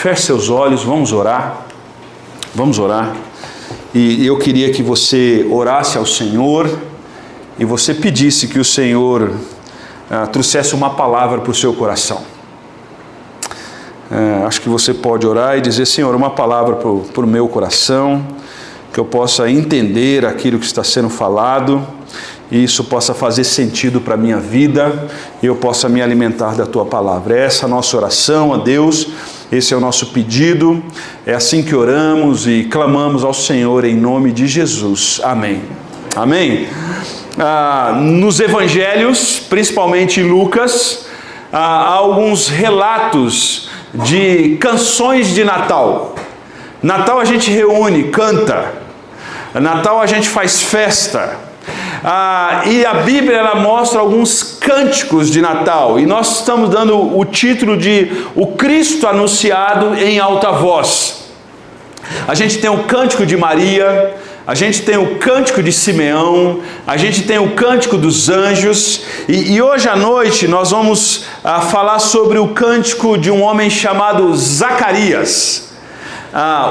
Feche seus olhos, vamos orar. Vamos orar. E eu queria que você orasse ao Senhor e você pedisse que o Senhor trouxesse uma palavra para o seu coração. Acho que você pode orar e dizer: Senhor, uma palavra para o meu coração, que eu possa entender aquilo que está sendo falado e isso possa fazer sentido para a minha vida e eu possa me alimentar da Tua palavra. Essa é a nossa oração a Deus, esse é o nosso pedido, é assim que oramos e clamamos ao Senhor em nome de Jesus. Amém. Amém. Nos evangelhos, principalmente em Lucas, há alguns relatos de canções de Natal. Natal a gente reúne, canta. Natal a gente faz festa. E a Bíblia ela mostra alguns cânticos de Natal. E nós estamos dando o título de O Cristo Anunciado em Alta Voz. A gente tem o Cântico de Maria, a gente tem o Cântico de Simeão, a gente tem o Cântico dos Anjos. E hoje à noite nós vamos falar sobre o cântico de um homem chamado Zacarias.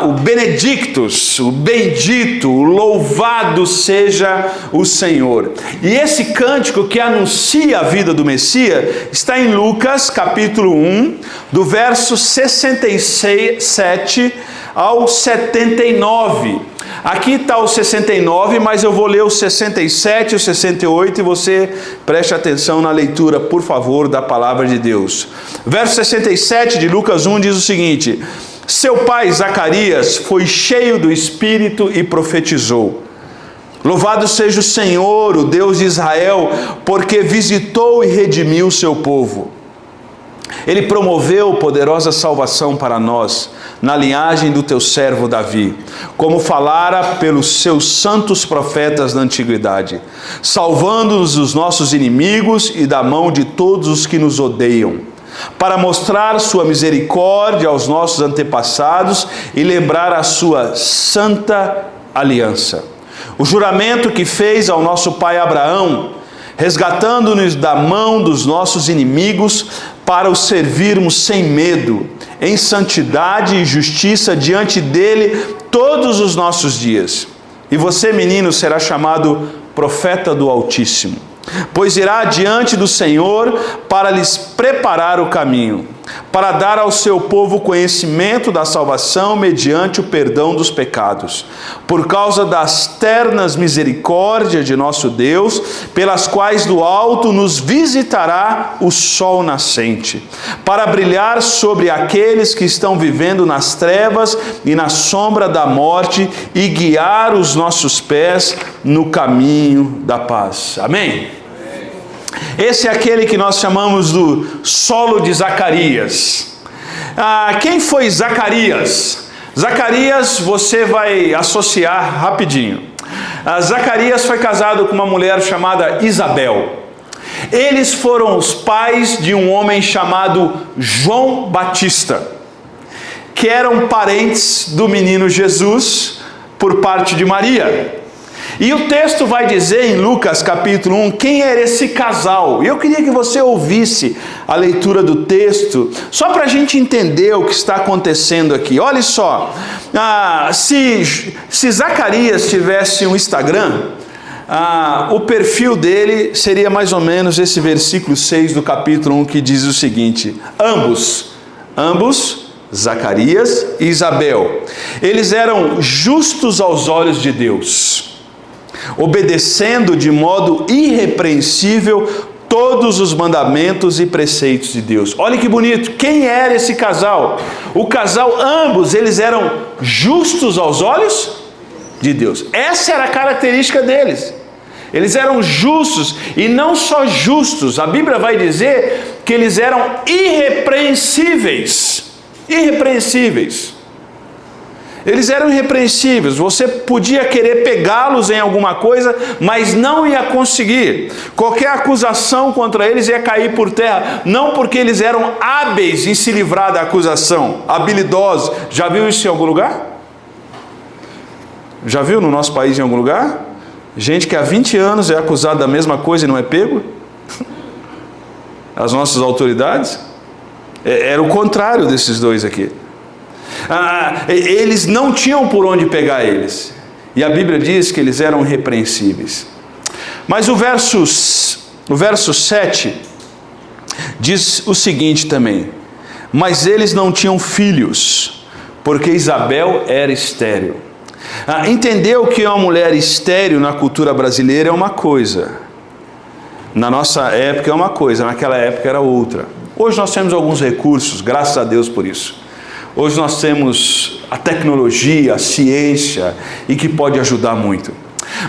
O Benedictus, o bendito, o louvado seja o Senhor. E esse cântico que anuncia a vida do Messias está em Lucas capítulo 1, do verso 67 ao 79. Aqui está o 69, mas eu vou ler o 67 e o 68 e você preste atenção na leitura, por favor, da palavra de Deus. Verso 67 de Lucas 1 diz o seguinte: seu pai Zacarias foi cheio do Espírito e profetizou: louvado seja o Senhor, o Deus de Israel, porque visitou e redimiu o seu povo. Ele promoveu poderosa salvação para nós, na linhagem do teu servo Davi, como falara pelos seus santos profetas da antiguidade, salvando-nos dos nossos inimigos e da mão de todos os que nos odeiam, para mostrar sua misericórdia aos nossos antepassados e lembrar a sua santa aliança. O juramento que fez ao nosso pai Abraão, resgatando-nos da mão dos nossos inimigos, para o servirmos sem medo, em santidade e justiça diante dele todos os nossos dias. E você, menino, será chamado profeta do Altíssimo, pois irá diante do Senhor para lhes preparar o caminho, para dar ao seu povo conhecimento da salvação mediante o perdão dos pecados, por causa das ternas misericórdias de nosso Deus, pelas quais do alto nos visitará o sol nascente, para brilhar sobre aqueles que estão vivendo nas trevas e na sombra da morte e guiar os nossos pés no caminho da paz. Amém? Esse é aquele que nós chamamos do solo de Zacarias. Quem foi Zacarias? Zacarias você vai associar rapidinho. Zacarias foi casado com uma mulher chamada Isabel. Eles foram os pais de um homem chamado João Batista, que eram parentes do menino Jesus por parte de Maria. E o texto vai dizer em Lucas capítulo 1 quem era esse casal. E eu queria que você ouvisse a leitura do texto, só para a gente entender o que está acontecendo aqui. Olha só, se Zacarias tivesse um Instagram, o perfil dele seria mais ou menos esse versículo 6 do capítulo 1 que diz o seguinte: ambos, Zacarias e Isabel, eles eram justos aos olhos de Deus, obedecendo de modo irrepreensível todos os mandamentos e preceitos de Deus. Olha que bonito, quem era esse casal? O casal, ambos, eles eram justos aos olhos de Deus. Essa era a característica deles. Eles eram justos, e não só justos, a Bíblia vai dizer que eles eram irrepreensíveis. Irrepreensíveis. Eles eram irrepreensíveis, você podia querer pegá-los em alguma coisa, mas não ia conseguir. Qualquer acusação contra eles ia cair por terra, não porque eles eram hábeis em se livrar da acusação, habilidosos. Já viu isso em algum lugar? Já viu no nosso país em algum lugar? Gente que há 20 anos é acusada da mesma coisa e não é pego? As nossas autoridades? Era o contrário desses dois aqui. Eles não tinham por onde pegar eles. E a Bíblia diz que eles eram irrepreensíveis. Mas o verso 7 diz o seguinte também: mas eles não tinham filhos, porque Isabel era estéril. Entendeu que uma mulher estéril na cultura brasileira é uma coisa, na nossa época é uma coisa, naquela época era outra. Hoje nós temos alguns recursos, graças a Deus por isso. Hoje nós temos a tecnologia, a ciência, e que pode ajudar muito.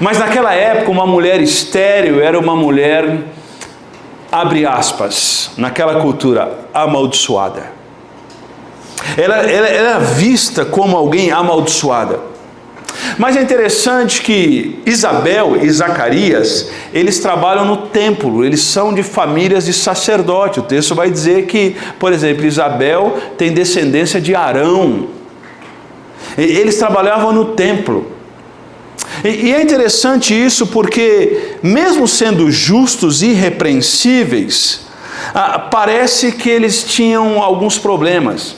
Mas naquela época uma mulher estéril era uma mulher, abre aspas, naquela cultura, amaldiçoada. Ela era vista como alguém amaldiçoada. Mas é interessante que Isabel e Zacarias, eles trabalham no templo, eles são de famílias de sacerdote. O texto vai dizer que, por exemplo, Isabel tem descendência de Arão. Eles trabalhavam no templo. E é interessante isso porque, mesmo sendo justos e irrepreensíveis, parece que eles tinham alguns problemas.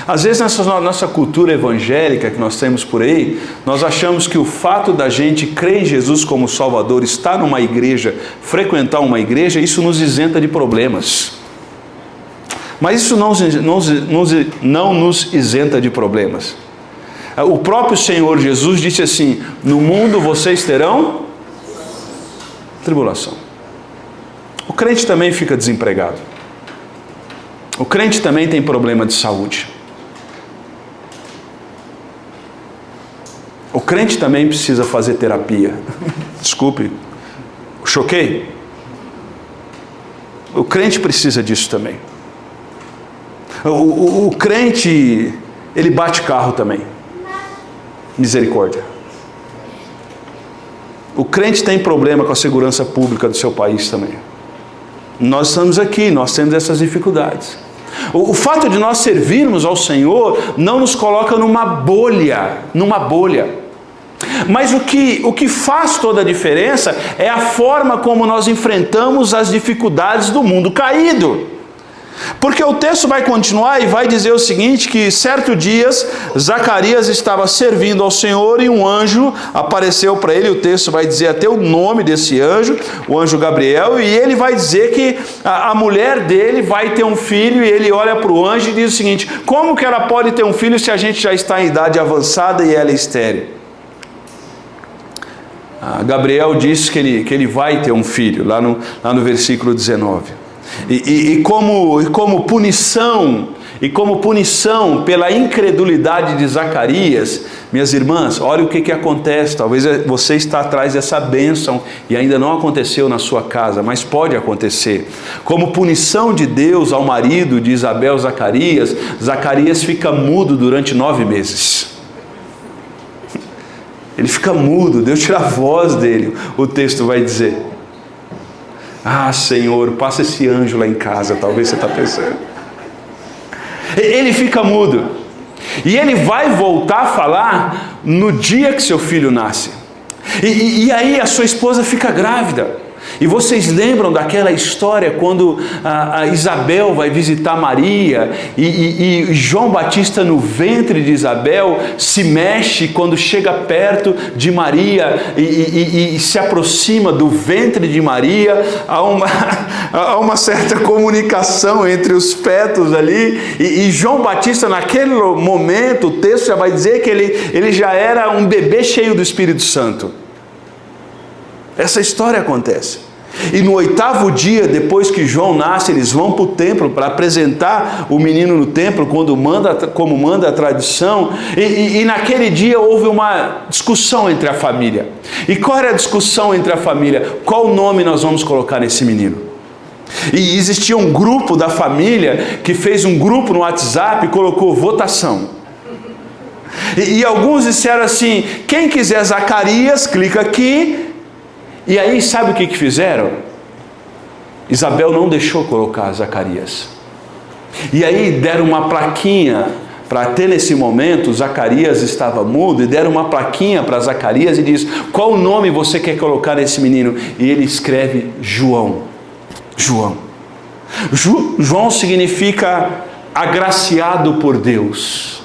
Às vezes nessa nossa cultura evangélica que nós temos por aí, nós achamos que o fato da gente crer em Jesus como Salvador, estar numa igreja, frequentar uma igreja, isso nos isenta de problemas. Mas isso não nos isenta de problemas. O próprio Senhor Jesus disse assim: no mundo vocês terão tribulação. O crente também fica desempregado. O crente também tem problema de saúde. O crente também precisa fazer terapia. Desculpe, choquei? O crente precisa disso também. O crente, ele bate carro também. Misericórdia. O crente tem problema com a segurança pública do seu país também. Nós estamos aqui, nós temos essas dificuldades. O fato de nós servirmos ao Senhor não nos coloca numa bolha. Mas o que faz toda a diferença é a forma como nós enfrentamos as dificuldades do mundo caído. Porque o texto vai continuar e vai dizer o seguinte, que certo dia Zacarias estava servindo ao Senhor e um anjo apareceu para ele. O texto vai dizer até o nome desse anjo, o anjo Gabriel, e ele vai dizer que a mulher dele vai ter um filho, e ele olha para o anjo e diz o seguinte: como que ela pode ter um filho se a gente já está em idade avançada e ela é estéril? Gabriel diz que ele vai ter um filho, lá no versículo 19. E como punição pela incredulidade de Zacarias, minhas irmãs, olha o que acontece. Talvez você está atrás dessa bênção e ainda não aconteceu na sua casa, mas pode acontecer. Como punição de Deus ao marido de Isabel, Zacarias fica mudo durante 9 meses. Ele fica mudo, Deus tira a voz dele, o texto vai dizer. Senhor, passa esse anjo lá em casa, talvez você está pensando. Ele fica mudo. E ele vai voltar a falar no dia que seu filho nasce. E aí a sua esposa fica grávida. E vocês lembram daquela história quando a Isabel vai visitar Maria e João Batista no ventre de Isabel se mexe quando chega perto de Maria e se aproxima do ventre de Maria. Há uma certa comunicação entre os fetos ali, e João Batista naquele momento, o texto já vai dizer que ele já era um bebê cheio do Espírito Santo. Essa história acontece. E no 8º dia, depois que João nasce, eles vão para o templo para apresentar o menino no templo, como manda a tradição. E naquele dia houve uma discussão entre a família. E qual era a discussão entre a família? Qual nome nós vamos colocar nesse menino? E existia um grupo da família que fez um grupo no WhatsApp e colocou votação. E alguns disseram assim: quem quiser Zacarias, clica aqui. E aí, sabe o que fizeram? Isabel não deixou colocar Zacarias. E aí deram uma plaquinha, para ter nesse momento, Zacarias estava mudo, e deram uma plaquinha para Zacarias e diz: qual nome você quer colocar nesse menino? E ele escreve João. João significa agraciado por Deus,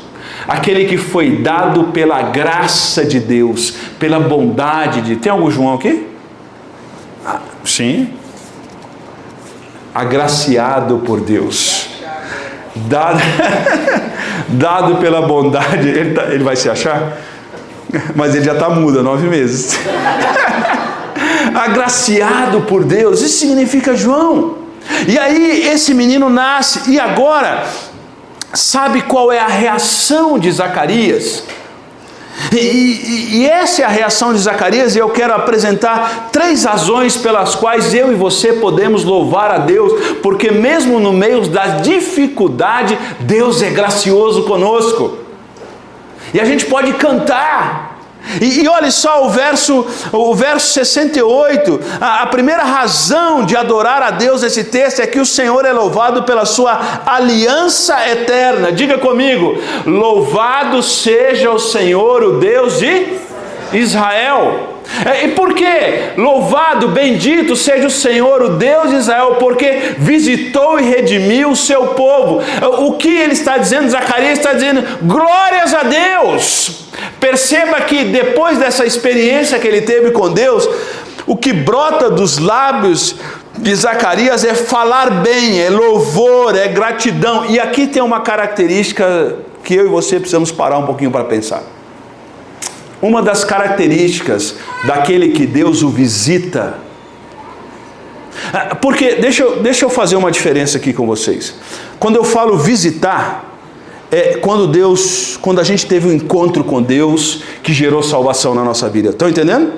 aquele que foi dado pela graça de Deus, pela bondade de... Tem algum João aqui? Sim. Agraciado por Deus, dado pela bondade. Ele vai se achar? Mas ele já está mudo há 9 meses. Agraciado por Deus, isso significa João. E aí esse menino nasce, e agora, sabe qual é a reação de Zacarias? E essa é a reação de Zacarias, e eu quero apresentar 3 razões pelas quais eu e você podemos louvar a Deus, porque mesmo no meio da dificuldade, Deus é gracioso conosco. E a gente pode cantar. E olha só o verso 68, a primeira razão de adorar a Deus nesse texto é que o Senhor é louvado pela sua aliança eterna. Diga comigo: louvado seja o Senhor, o Deus de Israel. E por quê? Louvado, bendito seja o Senhor, o Deus de Israel, porque visitou e redimiu o seu povo. O que ele está dizendo? Zacarias está dizendo: glórias a Deus. Perceba que depois dessa experiência que ele teve com Deus, o que brota dos lábios de Zacarias é falar bem, é louvor, é gratidão. E aqui tem uma característica que eu e você precisamos parar um pouquinho para pensar. Uma das características daquele que Deus o visita, porque deixa eu fazer uma diferença aqui com vocês. Quando eu falo visitar, é quando a gente teve um encontro com Deus que gerou salvação na nossa vida. Estão entendendo?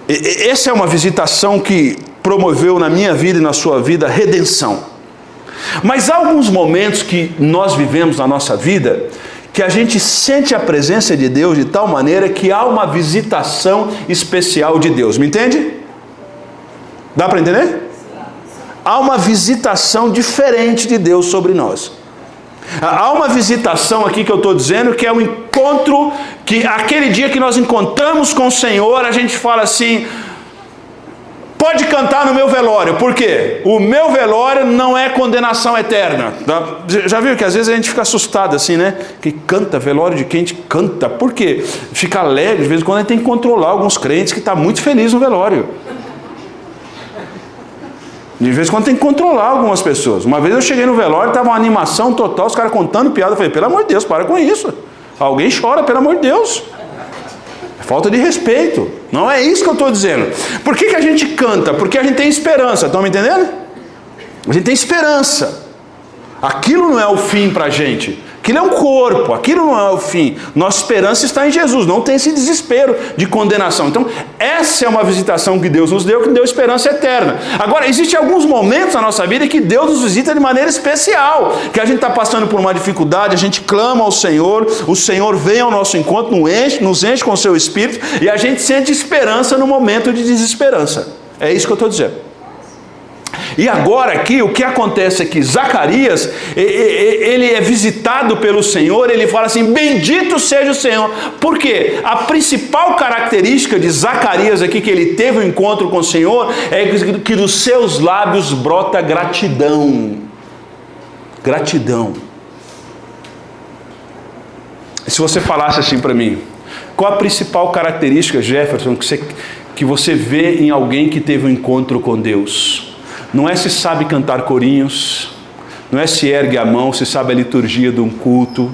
Essa é uma visitação que promoveu na minha vida e na sua vida redenção. Mas há alguns momentos que nós vivemos na nossa vida que a gente sente a presença de Deus de tal maneira que há uma visitação especial de Deus. Me entende? Dá para entender? Há uma visitação diferente de Deus sobre nós. Há uma visitação aqui que eu estou dizendo, que é um encontro, que aquele dia que nós encontramos com o Senhor, a gente fala assim: pode cantar no meu velório. Por quê? O meu velório não é condenação eterna. Já viu que às vezes a gente fica assustado assim, né? Que canta, velório de quem? A gente canta. Por quê? Fica alegre, de vez em quando a gente tem que controlar alguns crentes que estão muito felizes no velório. De vez em quando tem que controlar algumas pessoas. Uma vez eu cheguei no velório, estava uma animação total, os caras contando piada. Eu falei: pelo amor de Deus, para com isso. Alguém chora, pelo amor de Deus. É falta de respeito. Não é isso que eu estou dizendo. Por que a gente canta? Porque a gente tem esperança. Estão me entendendo? A gente tem esperança. Aquilo não é o fim para a gente. Aquilo é um corpo, aquilo não é o fim. Nossa esperança está em Jesus, não tem esse desespero de condenação. Então, essa é uma visitação que Deus nos deu, que deu esperança eterna. Agora, existem alguns momentos na nossa vida que Deus nos visita de maneira especial, que a gente está passando por uma dificuldade, a gente clama ao Senhor, o Senhor vem ao nosso encontro, nos enche com o seu Espírito, e a gente sente esperança no momento de desesperança. É isso que eu estou dizendo. E agora aqui, o que acontece é que Zacarias, ele é visitado pelo Senhor, ele fala assim: bendito seja o Senhor. Por quê? A principal característica de Zacarias aqui, que ele teve um encontro com o Senhor, é que dos seus lábios brota gratidão. Gratidão. Se você falasse assim para mim: qual a principal característica, Jefferson, que você vê em alguém que teve um encontro com Deus? Não é se sabe cantar corinhos, não é se ergue a mão, se sabe a liturgia de um culto.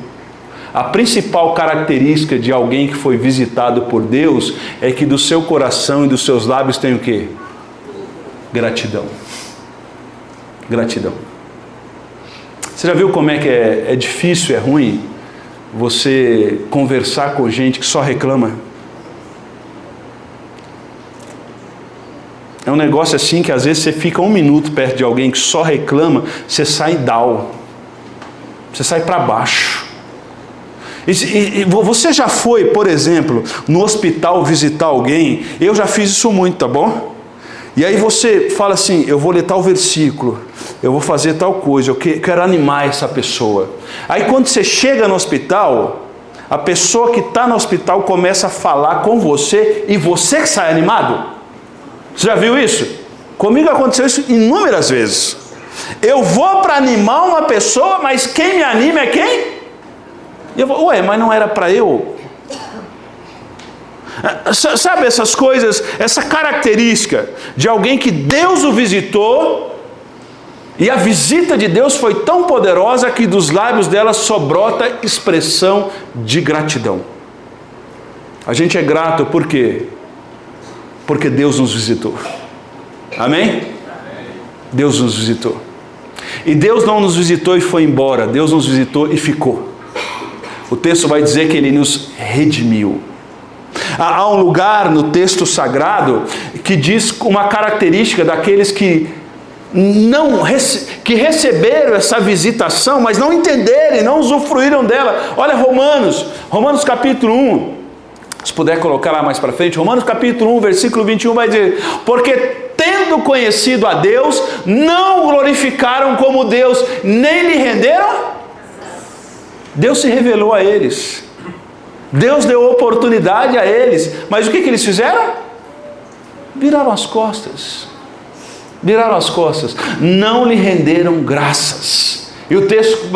A principal característica de alguém que foi visitado por Deus é que do seu coração e dos seus lábios tem o quê? Gratidão. Gratidão. Você já viu como é que é difícil, é ruim você conversar com gente que só reclama? É um negócio assim que às vezes você fica 1 minuto perto de alguém que só reclama, você sai down, você sai para baixo. E você já foi, por exemplo, no hospital visitar alguém? Eu já fiz isso muito, tá bom? E aí você fala assim: eu vou ler tal versículo, eu vou fazer tal coisa, eu quero animar essa pessoa. Aí quando você chega no hospital, a pessoa que está no hospital começa a falar com você e você que sai animado. Você já viu isso? Comigo aconteceu isso inúmeras vezes. Eu vou para animar uma pessoa, mas quem me anima é quem? E eu vou, mas não era para eu? Sabe essas coisas, essa característica de alguém que Deus o visitou, e a visita de Deus foi tão poderosa que dos lábios dela só brota expressão de gratidão. A gente é grato por quê? Porque Deus nos visitou. Amém? Deus nos visitou. E Deus não nos visitou e foi embora. Deus nos visitou e ficou. O texto vai dizer que Ele nos redimiu. Há um lugar no texto sagrado que diz uma característica daqueles que receberam essa visitação, mas não entenderam e não usufruíram dela. Olha Romanos capítulo 1. Se puder colocar lá mais para frente, Romanos capítulo 1, versículo 21 vai dizer: porque tendo conhecido a Deus, não o glorificaram como Deus, nem lhe renderam. Deus se revelou a eles, Deus deu oportunidade a eles, mas o que eles fizeram? Viraram as costas, não lhe renderam graças. E o texto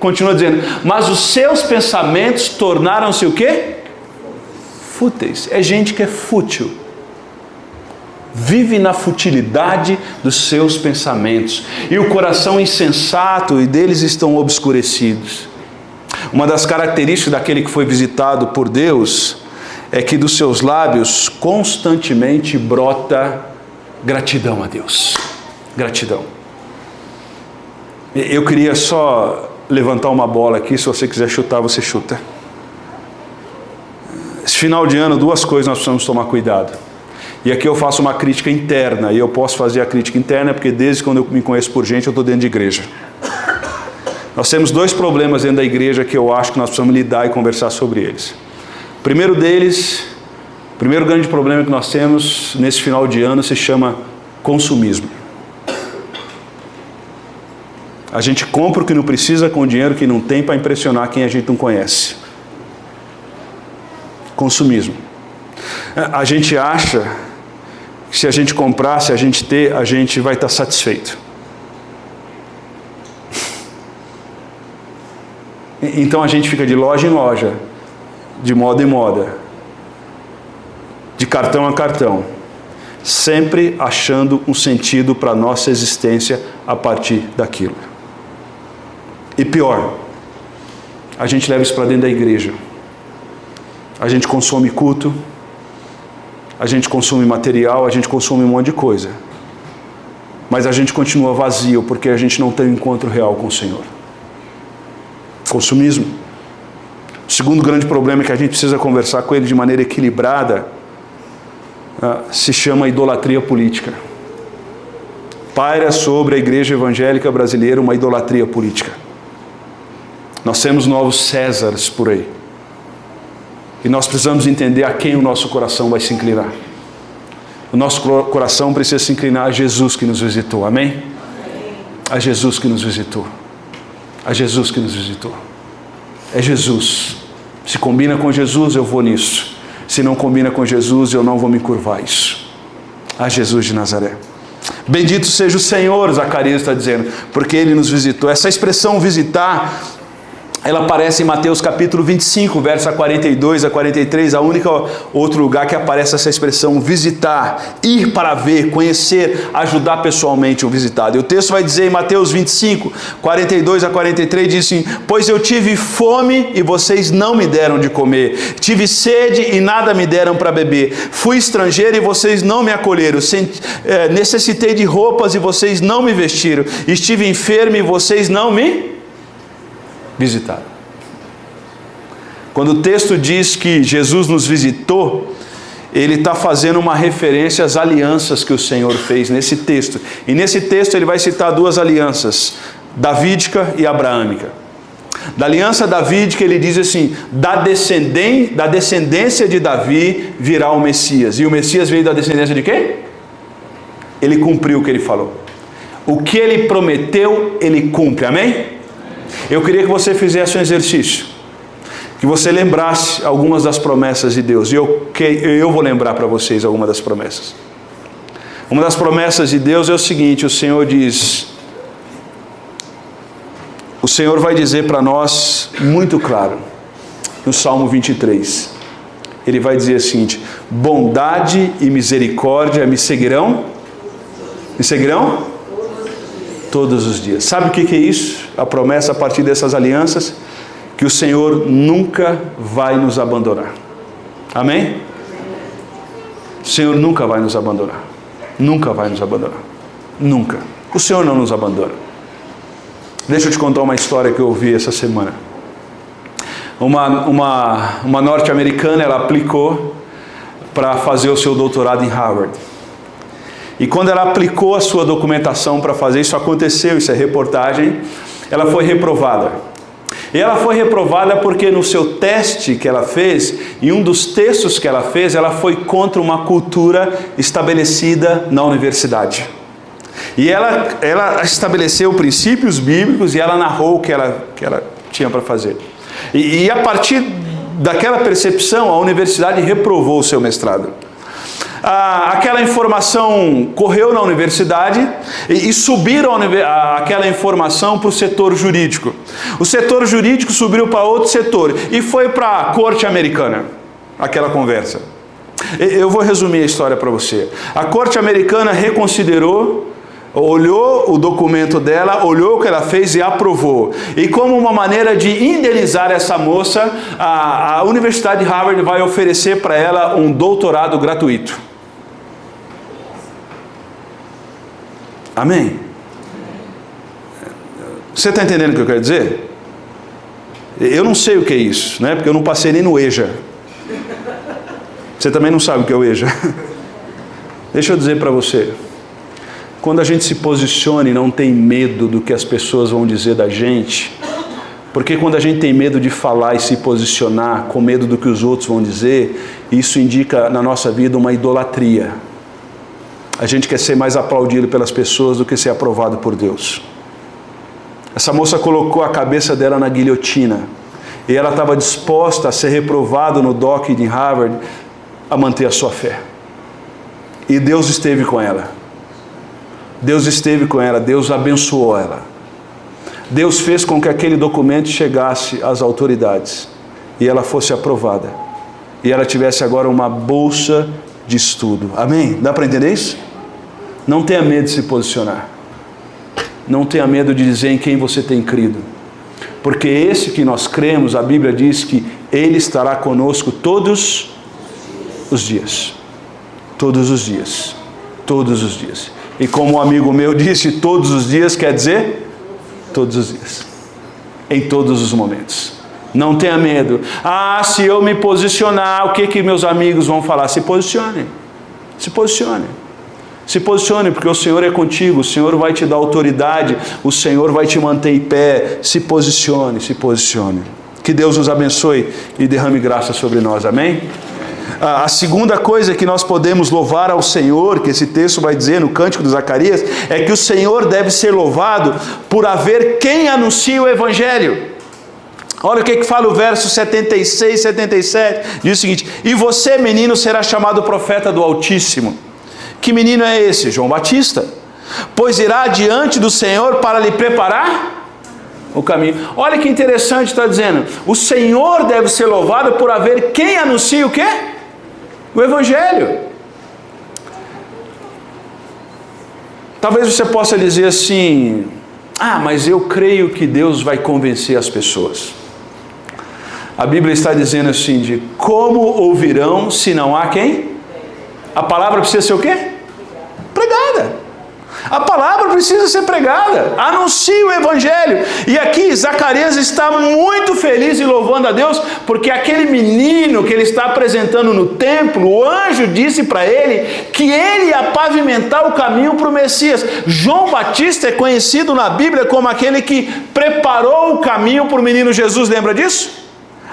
continua dizendo: mas os seus pensamentos tornaram-se o quê? Fúteis. É gente que é fútil, vive na futilidade dos seus pensamentos, e o coração insensato e deles estão obscurecidos. Uma das características daquele que foi visitado por Deus é que dos seus lábios constantemente brota gratidão a Deus. Gratidão. Eu queria só levantar uma bola aqui, se você quiser chutar, você chuta. Esse final de ano, duas coisas nós precisamos tomar cuidado. E aqui eu faço uma crítica interna, e eu posso fazer a crítica interna porque desde quando eu me conheço por gente, eu estou dentro de igreja. Nós temos dois problemas dentro da igreja que eu acho que nós precisamos lidar e conversar sobre eles. O primeiro deles, o primeiro grande problema que nós temos nesse final de ano se chama consumismo. A gente compra o que não precisa com o dinheiro que não tem para impressionar quem a gente não conhece. Consumismo. A gente acha que se a gente comprar, se a gente ter, a gente vai estar satisfeito. Então a gente fica de loja em loja, de moda em moda, de cartão a cartão, sempre achando um sentido para a nossa existência a partir daquilo. E pior, a gente leva isso para dentro da igreja. A gente consome culto, a gente consome material, a gente consome um monte de coisa. Mas a gente continua vazio porque a gente não tem um encontro real com o Senhor. Consumismo. O segundo grande problema que a gente precisa conversar com ele de maneira equilibrada se chama idolatria política. Paira sobre a igreja evangélica brasileira uma idolatria política. Nós temos novos Césares por aí. E nós precisamos entender a quem o nosso coração vai se inclinar. O nosso coração precisa se inclinar a Jesus que nos visitou. Amém? A Jesus que nos visitou. A Jesus que nos visitou. É Jesus. Se combina com Jesus, eu vou nisso. Se não combina com Jesus, eu não vou me curvar a isso. A Jesus de Nazaré. Bendito seja o Senhor, Zacarias está dizendo, porque Ele nos visitou. Essa expressão visitar, ela aparece em Mateus capítulo 25, verso 42 a 43, a única outro lugar que aparece essa expressão visitar, ir para ver, conhecer, ajudar pessoalmente o visitado. E o texto vai dizer em Mateus 25, 42 a 43, diz assim: pois eu tive fome e vocês não me deram de comer, tive sede e nada me deram para beber, fui estrangeiro e vocês não me acolheram, necessitei de roupas e vocês não me vestiram, estive enfermo e vocês não me visitaram. Quando o texto diz que Jesus nos visitou, ele está fazendo uma referência às alianças que o Senhor fez nesse texto. E nesse texto ele vai citar duas alianças, davídica e abraâmica. Da aliança davídica ele diz assim: da descendência de Davi virá o Messias. E o Messias veio da descendência de quem? Ele cumpriu o que ele falou. O que ele prometeu, ele cumpre. Amém? Eu queria que você fizesse um exercício, que você lembrasse algumas das promessas de Deus, e eu vou lembrar para vocês algumas das promessas. Uma das promessas de Deus é o seguinte: o Senhor diz: o Senhor vai dizer para nós, muito claro, no Salmo 23, Ele vai dizer o seguinte: bondade e misericórdia me seguirão? Me seguirão? Todos os dias. Sabe o que é isso? A promessa a partir dessas alianças? Que o Senhor nunca vai nos abandonar. Amém? O Senhor nunca vai nos abandonar. Nunca vai nos abandonar. Nunca. O Senhor não nos abandona. Deixa eu te contar uma história que eu ouvi essa semana. Uma norte-americana, ela aplicou para fazer o seu doutorado em Harvard. E quando ela aplicou a sua documentação para fazer, isso aconteceu, isso é reportagem, ela foi reprovada. E ela foi reprovada porque no seu teste que ela fez, em um dos textos que ela fez, ela foi contra uma cultura estabelecida na universidade. E ela estabeleceu princípios bíblicos e ela narrou o que ela tinha para fazer. E a partir daquela percepção, a universidade reprovou o seu mestrado. Aquela informação correu na universidade e subiram aquela informação para o setor jurídico. O setor jurídico subiu para outro setor e foi para a corte americana, aquela conversa. Eu vou resumir a história para você. A corte americana reconsiderou, olhou o documento dela, olhou o que ela fez e aprovou. E como uma maneira de indenizar essa moça, a Universidade de Harvard vai oferecer para ela um doutorado gratuito. Amém? Você está entendendo o que eu quero dizer? Eu não sei o que é isso, né? Porque eu não passei nem no EJA. Você também não sabe o que é o EJA. Deixa eu dizer para você. Quando a gente se posiciona e não tem medo do que as pessoas vão dizer da gente, porque quando a gente tem medo de falar e se posicionar com medo do que os outros vão dizer, isso indica na nossa vida uma idolatria. A gente quer ser mais aplaudido pelas pessoas do que ser aprovado por Deus. Essa moça colocou a cabeça dela na guilhotina e ela estava disposta a ser reprovada no DOC de Harvard a manter a sua fé. E Deus esteve com ela. Deus esteve com ela, Deus abençoou ela. Deus fez com que aquele documento chegasse às autoridades e ela fosse aprovada. E ela tivesse agora uma bolsa de estudo. Amém? Dá para entender isso? Não tenha medo de se posicionar. Não tenha medo de dizer em quem você tem crido. Porque esse que nós cremos, a Bíblia diz que Ele estará conosco todos os dias. Todos os dias. Todos os dias. E como um amigo meu disse, todos os dias quer dizer? Todos os dias. Em todos os momentos. Não tenha medo. Se eu me posicionar, o que meus amigos vão falar? Se posicione. Se posicione. Se posicione, porque o Senhor é contigo, o Senhor vai te dar autoridade, o Senhor vai te manter em pé. Se posicione, se posicione. Que Deus nos abençoe e derrame graça sobre nós, amém? A segunda coisa que nós podemos louvar ao Senhor, que esse texto vai dizer no Cântico de Zacarias, é que o Senhor deve ser louvado por haver quem anuncia o Evangelho. Olha o que fala o verso 76, 77, diz o seguinte: e você, menino, será chamado profeta do Altíssimo. Que menino é esse? João Batista. Pois irá diante do Senhor para lhe preparar o caminho. Olha que interessante, está dizendo, o Senhor deve ser louvado por haver quem anuncia o quê? O Evangelho. Talvez você possa dizer assim: mas eu creio que Deus vai convencer as pessoas. A Bíblia está dizendo assim, de como ouvirão se não há quem? A palavra precisa ser o quê? Pregada. A palavra precisa ser pregada. Anuncie o Evangelho. E aqui Zacarias está muito feliz e louvando a Deus, porque aquele menino que ele está apresentando no templo, o anjo disse para ele que ele ia pavimentar o caminho para o Messias. João Batista é conhecido na Bíblia como aquele que preparou o caminho para o menino Jesus. Lembra disso?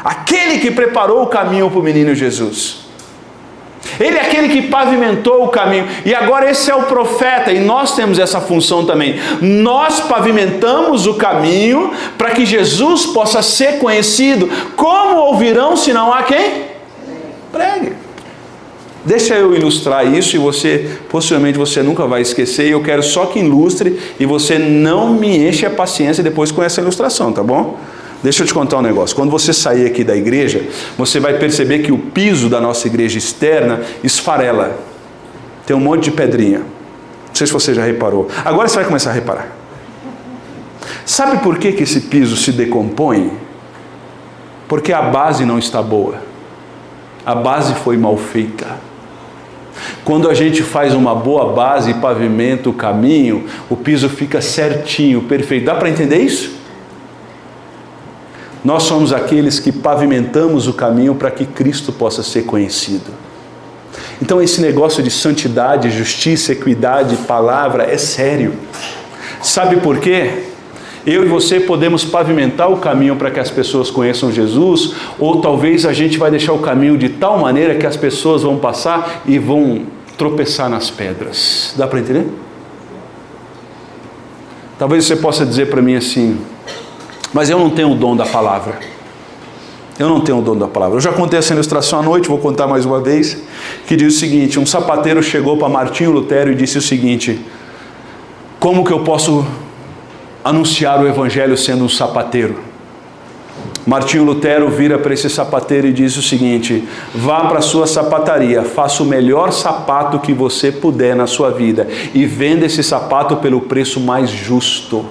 Aquele que preparou o caminho para o menino Jesus. Ele é aquele que pavimentou o caminho. E agora esse é o profeta, e nós temos essa função também. Nós pavimentamos o caminho para que Jesus possa ser conhecido. Como ouvirão se não há quem? Pregue. Deixa eu ilustrar isso e possivelmente você nunca vai esquecer. E eu quero só que ilustre e você não me enche a paciência depois com essa ilustração, tá bom? Deixa eu te contar um negócio. Quando você sair aqui da igreja, você vai perceber que o piso da nossa igreja externa esfarela. Tem um monte de pedrinha. Não sei se você já reparou. Agora você vai começar a reparar. Sabe por que esse piso se decompõe? Porque a base não está boa. A base foi mal feita. Quando a gente faz uma boa base e pavimenta o caminho, o piso fica certinho, perfeito. Dá para entender isso? Nós somos aqueles que pavimentamos o caminho para que Cristo possa ser conhecido. Então esse negócio de santidade, justiça, equidade, palavra é sério. Sabe por quê? Eu e você podemos pavimentar o caminho para que as pessoas conheçam Jesus, ou talvez a gente vai deixar o caminho de tal maneira que as pessoas vão passar e vão tropeçar nas pedras. Dá para entender? Talvez você possa dizer para mim assim: mas eu não tenho o dom da palavra. Eu não tenho o dom da palavra. Eu já contei essa ilustração à noite, vou contar mais uma vez, que diz o seguinte: um sapateiro chegou para Martinho Lutero e disse o seguinte: como que eu posso anunciar o evangelho sendo um sapateiro? Martinho Lutero vira para esse sapateiro e diz o seguinte: vá para a sua sapataria, faça o melhor sapato que você puder na sua vida e venda esse sapato pelo preço mais justo.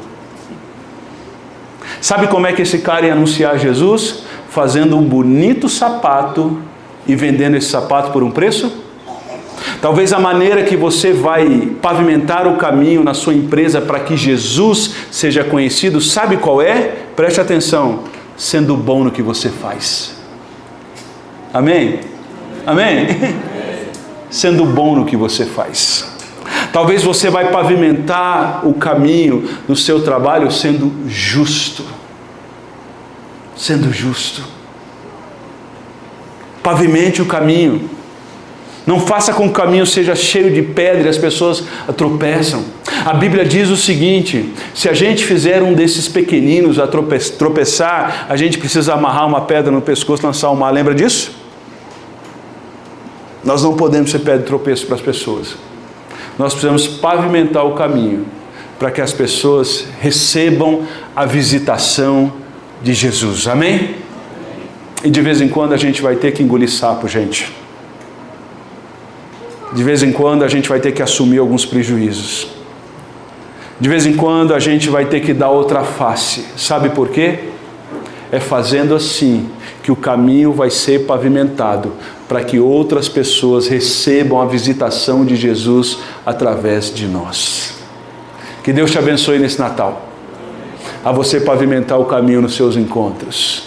Sabe como é que esse cara ia anunciar Jesus? Fazendo um bonito sapato e vendendo esse sapato por um preço? Talvez a maneira que você vai pavimentar o caminho na sua empresa para que Jesus seja conhecido, sabe qual é? Preste atenção: sendo bom no que você faz. Amém? Amém? Sendo bom no que você faz. Talvez você vai pavimentar o caminho no seu trabalho sendo justo. Sendo justo. Pavimente o caminho. Não faça com que o caminho seja cheio de pedra e as pessoas tropeçam. A Bíblia diz o seguinte: se a gente fizer um desses pequeninos a tropeçar, a gente precisa amarrar uma pedra no pescoço e lançar o mar. Lembra disso? Nós não podemos ser pedra de tropeço para as pessoas. Nós precisamos pavimentar o caminho para que as pessoas recebam a visitação de Jesus. Amém? E de vez em quando a gente vai ter que engolir sapo, gente. De vez em quando a gente vai ter que assumir alguns prejuízos. De vez em quando a gente vai ter que dar outra face. Sabe por quê? É fazendo assim que o caminho vai ser pavimentado para que outras pessoas recebam a visitação de Jesus através de nós. Que Deus te abençoe nesse Natal. A você pavimentar o caminho nos seus encontros.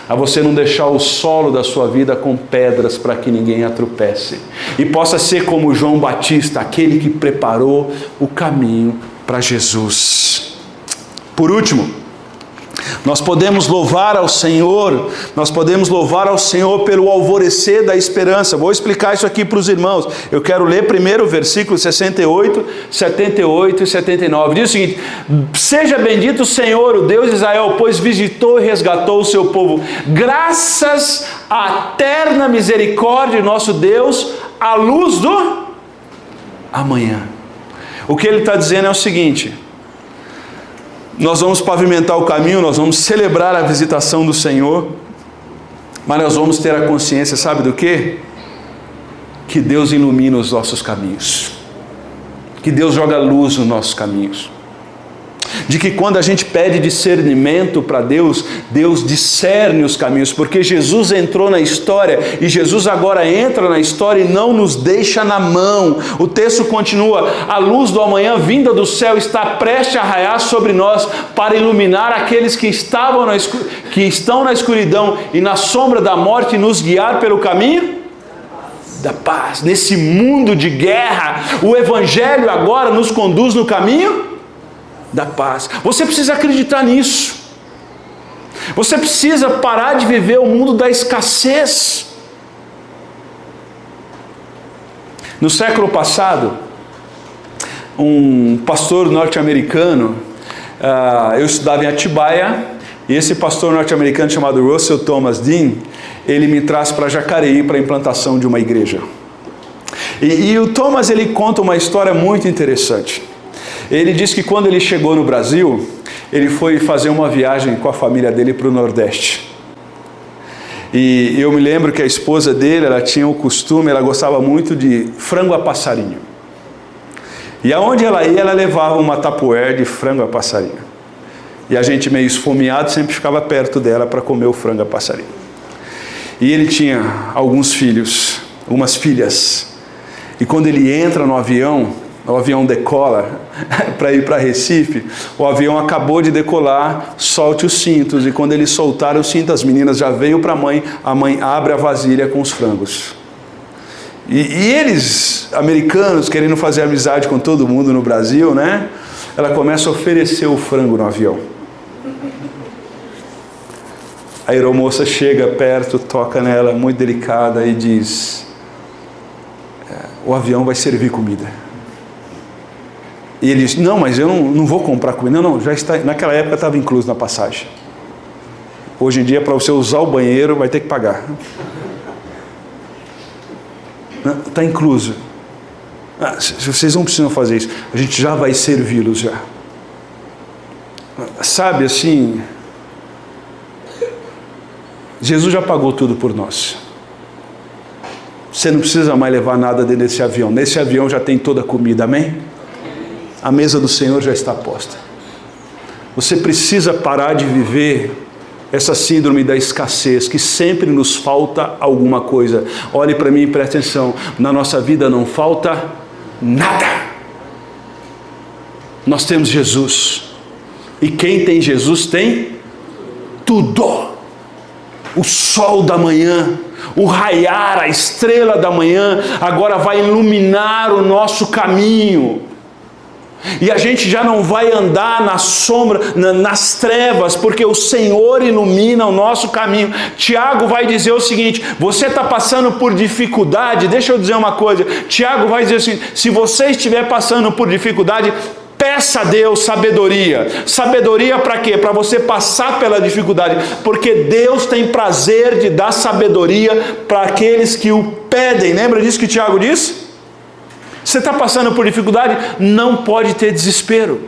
A você não deixar o solo da sua vida com pedras para que ninguém atropece. E possa ser como João Batista, aquele que preparou o caminho para Jesus. Por último, nós podemos louvar ao Senhor pelo alvorecer da esperança. Vou explicar isso aqui para os irmãos. Eu quero ler primeiro o versículo 68, 78 e 79. Diz o seguinte: seja bendito o Senhor, o Deus de Israel, pois visitou e resgatou o seu povo. Graças à eterna misericórdia de nosso Deus, à luz do amanhã. O que ele está dizendo é o seguinte: nós vamos pavimentar o caminho, nós vamos celebrar a visitação do Senhor, mas nós vamos ter a consciência, sabe do quê? Que Deus ilumina os nossos caminhos, que Deus joga luz nos nossos caminhos, de que quando a gente pede discernimento para Deus, Deus discerne os caminhos, porque Jesus entrou na história e Jesus agora entra na história e não nos deixa na mão. O texto continua: a luz do amanhã vinda do céu está prestes a raiar sobre nós para iluminar aqueles que estão na escuridão e na sombra da morte e nos guiar pelo caminho da paz. Nesse mundo de guerra, o Evangelho agora nos conduz no caminho da paz. Você precisa acreditar nisso. Você precisa parar de viver o mundo da escassez. No século passado, um pastor norte-americano, eu estudava em Atibaia, E esse pastor norte-americano chamado Russell Thomas Dean, ele me traz para Jacareí para a implantação de uma igreja. E o Thomas, ele conta uma história muito interessante. Ele diz que quando ele chegou no Brasil, ele foi fazer uma viagem com a família dele para o Nordeste. E eu me lembro que a esposa dele, ela tinha o costume, ela gostava muito de frango a passarinho. E aonde ela ia, ela levava uma tupperware de frango a passarinho. E a gente, meio esfomeado, sempre ficava perto dela para comer o frango a passarinho. E ele tinha alguns filhos, algumas filhas. E quando ele entra no avião, o avião decola para ir para Recife, o avião acabou de decolar, solte os cintos. E quando eles soltaram os cintos, as meninas já veio para a mãe abre a vasilha com os frangos. E eles, americanos, querendo fazer amizade com todo mundo no Brasil, né? Ela começa a oferecer o frango no avião. A aeromoça chega perto, toca nela, muito delicada, e diz: o avião vai servir comida. E ele diz: não, mas eu não vou comprar comida. Não, já está. Naquela época estava incluso na passagem. Hoje em dia, para você usar o banheiro, vai ter que pagar. Está incluso. Vocês não precisam fazer isso. A gente já vai servi-los já. Sabe assim, Jesus já pagou tudo por nós. Você não precisa mais levar nada dentro desse avião. Nesse avião já tem toda a comida, amém? A mesa do Senhor já está posta. Você precisa parar de viver essa síndrome da escassez, que sempre nos falta alguma coisa. Olhe para mim e preste atenção. Na nossa vida não falta nada. Nós temos Jesus. E quem tem Jesus tem tudo. O sol da manhã, o raiar, a estrela da manhã, agora vai iluminar o nosso caminho. E a gente já não vai andar na sombra, nas trevas, porque o Senhor ilumina o nosso caminho. Tiago vai dizer o seguinte: você está passando por dificuldade, deixa eu dizer uma coisa. Tiago vai dizer o seguinte: se você estiver passando por dificuldade, peça a Deus sabedoria. Sabedoria para quê? Para você passar pela dificuldade, porque Deus tem prazer de dar sabedoria para aqueles que o pedem. Lembra disso que Tiago disse? Você está passando por dificuldade? Não pode ter desespero.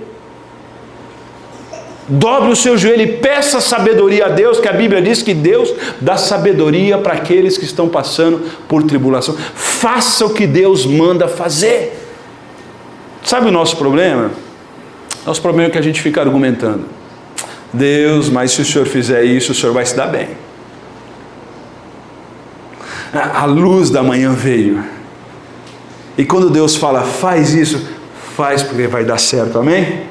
Dobre o seu joelho e peça sabedoria a Deus, que a Bíblia diz que Deus dá sabedoria para aqueles que estão passando por tribulação. Faça o que Deus manda fazer. Sabe o nosso problema? Nosso problema é que a gente fica argumentando: Deus, mas se o Senhor fizer isso, o Senhor vai se dar bem. A luz da manhã veio. E quando Deus fala, faz isso, faz porque vai dar certo, amém?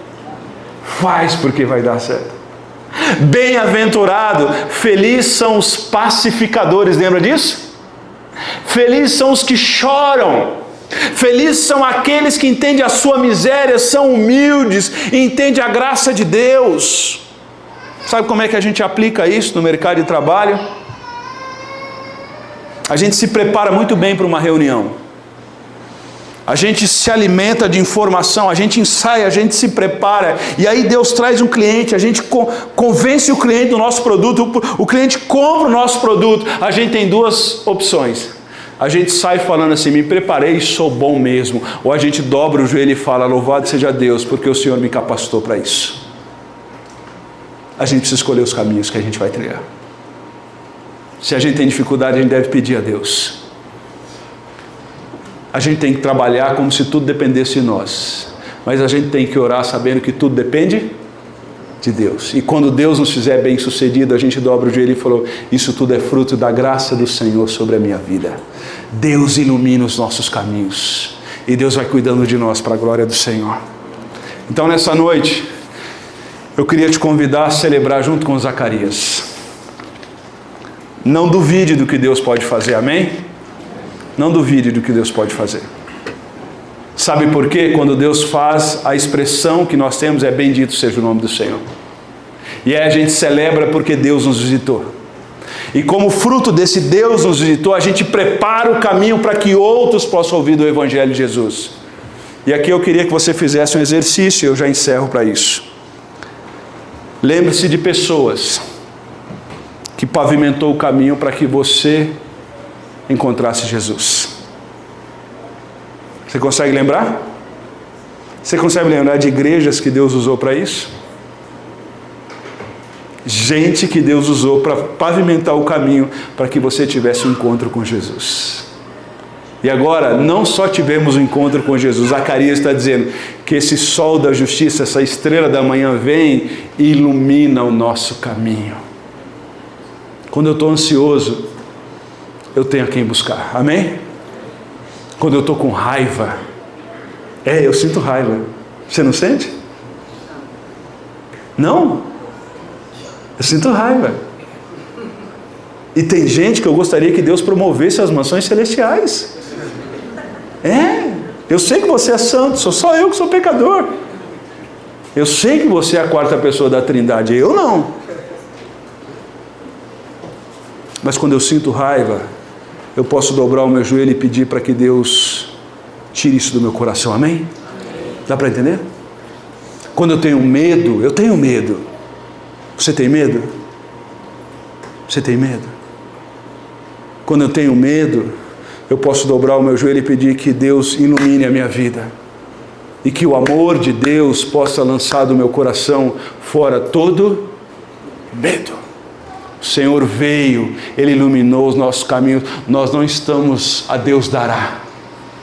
Faz porque vai dar certo. Bem-aventurado, felizes são os pacificadores, lembra disso? Felizes são os que choram. Felizes são aqueles que entendem a sua miséria, são humildes e entendem a graça de Deus. Sabe como é que a gente aplica isso no mercado de trabalho? A gente se prepara muito bem para uma reunião. A gente se alimenta de informação, a gente ensaia, a gente se prepara, e aí Deus traz um cliente, a gente convence o cliente do nosso produto, o cliente compra o nosso produto. A gente tem duas opções: a gente sai falando assim, me preparei e sou bom mesmo, ou a gente dobra o joelho e fala, louvado seja Deus, porque o Senhor me capacitou para isso. A gente precisa escolher os caminhos que a gente vai trilhar. Se a gente tem dificuldade, a gente deve pedir a Deus. A gente tem que trabalhar como se tudo dependesse de nós, mas a gente tem que orar sabendo que tudo depende de Deus. E quando Deus nos fizer bem sucedido, a gente dobra o joelho e falou, isso tudo é fruto da graça do Senhor sobre a minha vida. Deus ilumina os nossos caminhos e Deus vai cuidando de nós para a glória do Senhor. Então nessa noite eu queria te convidar a celebrar junto com Zacarias. Não duvide do que Deus pode fazer, amém? Não duvide do que Deus pode fazer. Sabe por quê? Quando Deus faz, a expressão que nós temos é bendito seja o nome do Senhor. E aí a gente celebra porque Deus nos visitou. E como fruto desse Deus nos visitou, a gente prepara o caminho para que outros possam ouvir do Evangelho de Jesus. E aqui eu queria que você fizesse um exercício, eu já encerro para isso. Lembre-se de pessoas pavimentou o caminho para que você encontrasse Jesus. Você consegue lembrar? Você consegue lembrar de igrejas que Deus usou para isso? Gente que Deus usou para pavimentar o caminho para que você tivesse um encontro com Jesus. E agora, não só tivemos um encontro com Jesus, Zacarias está dizendo que esse sol da justiça, essa estrela da manhã vem e ilumina o nosso caminho. Quando eu estou ansioso, eu tenho a quem buscar, amém? Quando eu estou com raiva, eu sinto raiva, você não sente? Não? Eu sinto raiva. E tem gente que eu gostaria que Deus promovesse as mansões celestiais. Eu sei que você é santo, sou só eu que sou pecador. Eu sei que você é a quarta pessoa da Trindade, eu não. Mas quando eu sinto raiva, eu posso dobrar o meu joelho e pedir para que Deus tire isso do meu coração, amém? Dá para entender? Quando eu tenho medo, Você tem medo? Você tem medo? Quando eu tenho medo, eu posso dobrar o meu joelho e pedir que Deus ilumine a minha vida. E que o amor de Deus possa lançar do meu coração fora todo medo. O Senhor veio, Ele iluminou os nossos caminhos. Nós não estamos a Deus dará.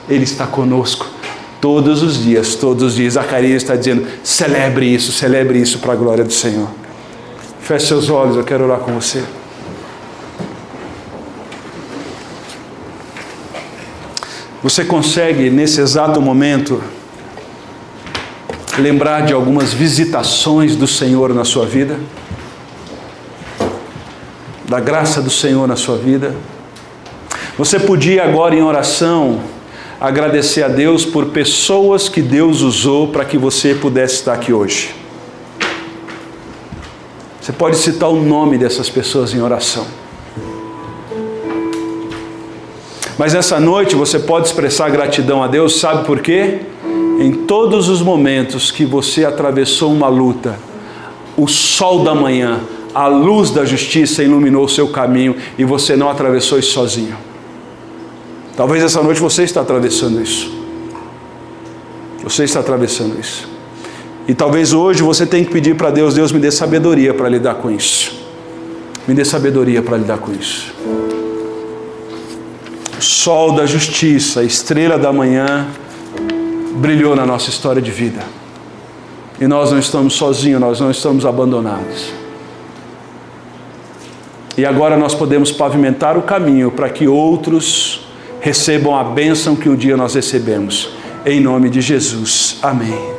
Ele está conosco todos os dias, todos os dias. Zacarias está dizendo, celebre isso para a glória do Senhor. Feche seus olhos, eu quero orar com você. Você consegue, nesse exato momento, lembrar de algumas visitações do Senhor na sua vida? Da graça do Senhor na sua vida? Você podia agora em oração agradecer a Deus por pessoas que Deus usou para que você pudesse estar aqui hoje. Você pode citar o nome dessas pessoas em oração. Mas essa noite você pode expressar gratidão a Deus, sabe por quê? Em todos os momentos que você atravessou uma luta, o sol da manhã, a luz da justiça iluminou o seu caminho e você não atravessou isso sozinho. Talvez essa noite você está atravessando isso. Você está atravessando isso. E talvez hoje você tenha que pedir para Deus, Deus me dê sabedoria para lidar com isso. Me dê sabedoria para lidar com isso. O sol da justiça, a estrela da manhã, brilhou na nossa história de vida. E nós não estamos sozinhos, nós não estamos abandonados. E agora nós podemos pavimentar o caminho para que outros recebam a bênção que um dia nós recebemos. Em nome de Jesus. Amém.